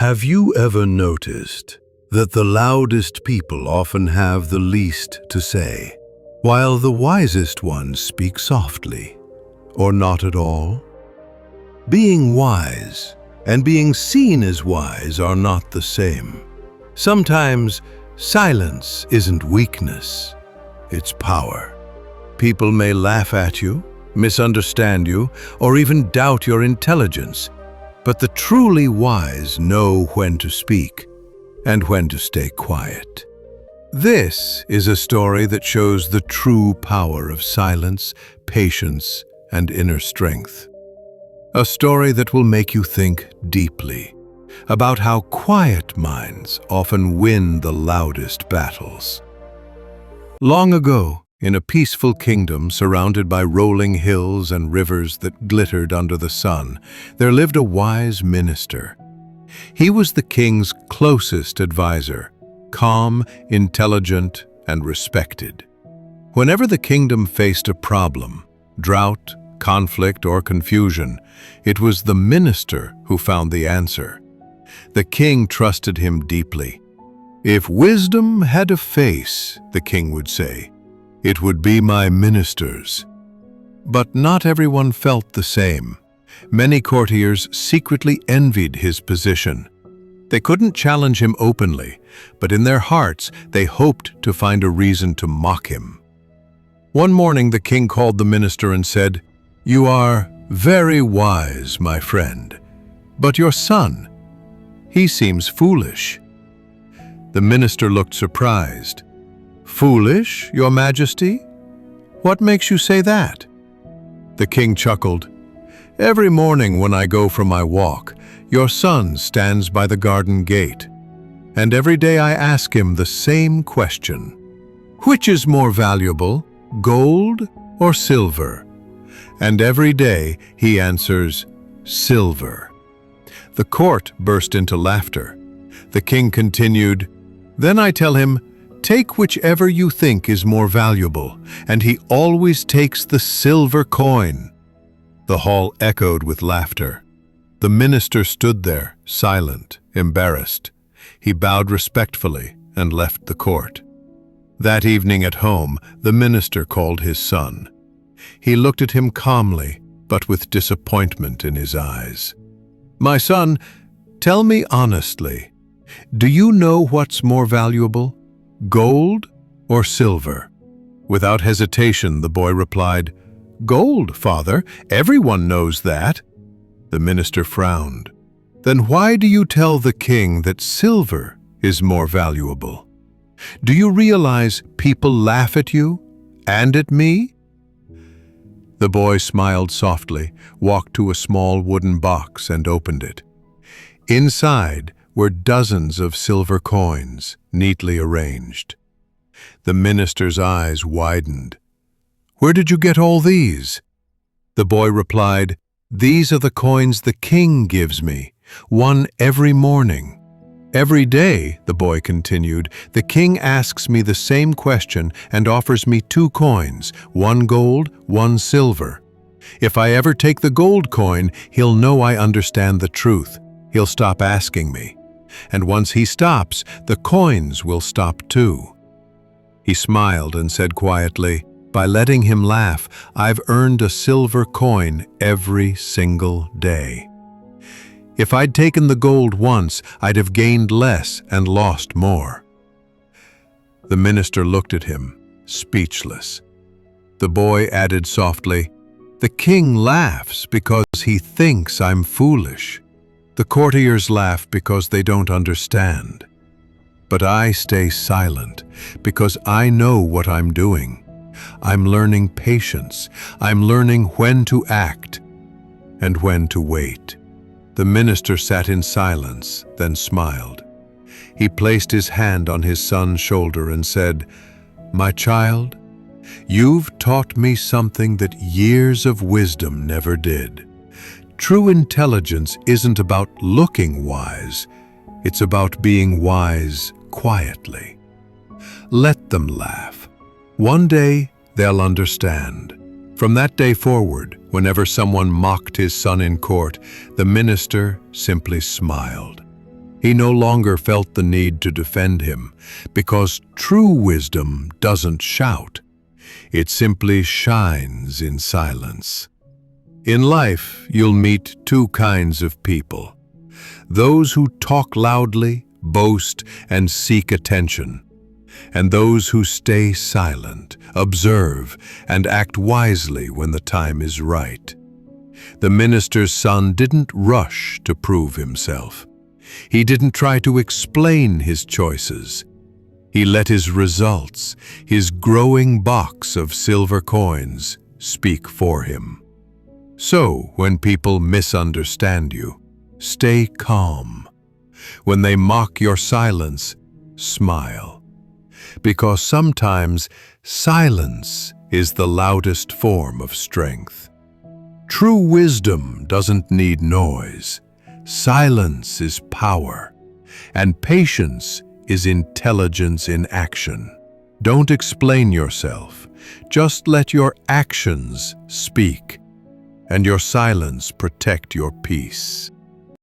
Have you ever noticed that the loudest people often have the least to say, while the wisest ones speak softly, or not at all? Being wise and being seen as wise are not the same. Sometimes silence isn't weakness, it's power. People may laugh at you, misunderstand you, or even doubt your intelligence, but the truly wise know when to speak and when to stay quiet. This is a story that shows the true power of silence, patience, and inner strength. A story that will make you think deeply about how quiet minds often win the loudest battles. Long ago, in a peaceful kingdom surrounded by rolling hills and rivers that glittered under the sun, there lived a wise minister. He was the king's closest advisor, calm, intelligent, and respected. Whenever the kingdom faced a problem, drought, conflict, or confusion, it was the minister who found the answer. The king trusted him deeply. "If wisdom had a face," the king would say, "it would be my ministers." But not everyone felt the same. Many courtiers secretly envied his position. They couldn't challenge him openly, but in their hearts they hoped to find a reason to mock him. One morning the king called the minister and said, "You are very wise, my friend, but your son, he seems foolish." The minister looked surprised. "Foolish, your majesty? What makes you say that?" The king chuckled. "Every morning when I go for my walk, your son stands by the garden gate. And every day I ask him the same question. Which is more valuable, gold or silver? And every day he answers, silver." The court burst into laughter. The king continued, "Then I tell him, take whichever you think is more valuable, and he always takes the silver coin." The hall echoed with laughter. The minister stood there, silent, embarrassed. He bowed respectfully and left the court. That evening at home, the minister called his son. He looked at him calmly, but with disappointment in his eyes. "My son, tell me honestly, do you know what's more valuable? Gold or silver?" Without hesitation, the boy replied, "Gold, father. Everyone knows that." The minister frowned. "Then why do you tell the king that silver is more valuable? Do you realize people laugh at you and at me?" The boy smiled softly, walked to a small wooden box and opened it. Inside were dozens of silver coins, neatly arranged. The minister's eyes widened. "Where did you get all these?" The boy replied, "These are the coins the king gives me, one every morning. Every day," the boy continued, "the king asks me the same question and offers me 2 coins, one gold, one silver. If I ever take the gold coin, he'll know I understand the truth. He'll stop asking me. And once he stops, the coins will stop too." He smiled and said quietly, "By letting him laugh, I've earned a silver coin every single day. If I'd taken the gold once, I'd have gained less and lost more." The minister looked at him, speechless. The boy added softly, "The king laughs because he thinks I'm foolish. The courtiers laugh because they don't understand. But I stay silent because I know what I'm doing. I'm learning patience. I'm learning when to act and when to wait." The minister sat in silence, then smiled. He placed his hand on his son's shoulder and said, "My child, you've taught me something that years of wisdom never did. True intelligence isn't about looking wise, it's about being wise quietly. Let them laugh. One day, they'll understand." From that day forward, whenever someone mocked his son in court, the minister simply smiled. He no longer felt the need to defend him, because true wisdom doesn't shout. It simply shines in silence. In life, you'll meet two kinds of people: those who talk loudly, boast, and seek attention, and those who stay silent, observe, and act wisely when the time is right. The minister's son didn't rush to prove himself. He didn't try to explain his choices. He let his results, his growing box of silver coins, speak for him. So, when people misunderstand you, stay calm. When they mock your silence, smile. Because sometimes silence is the loudest form of strength. True wisdom doesn't need noise. Silence is power, and patience is intelligence in action. Don't explain yourself. Just let your actions speak, and your silence protect your peace.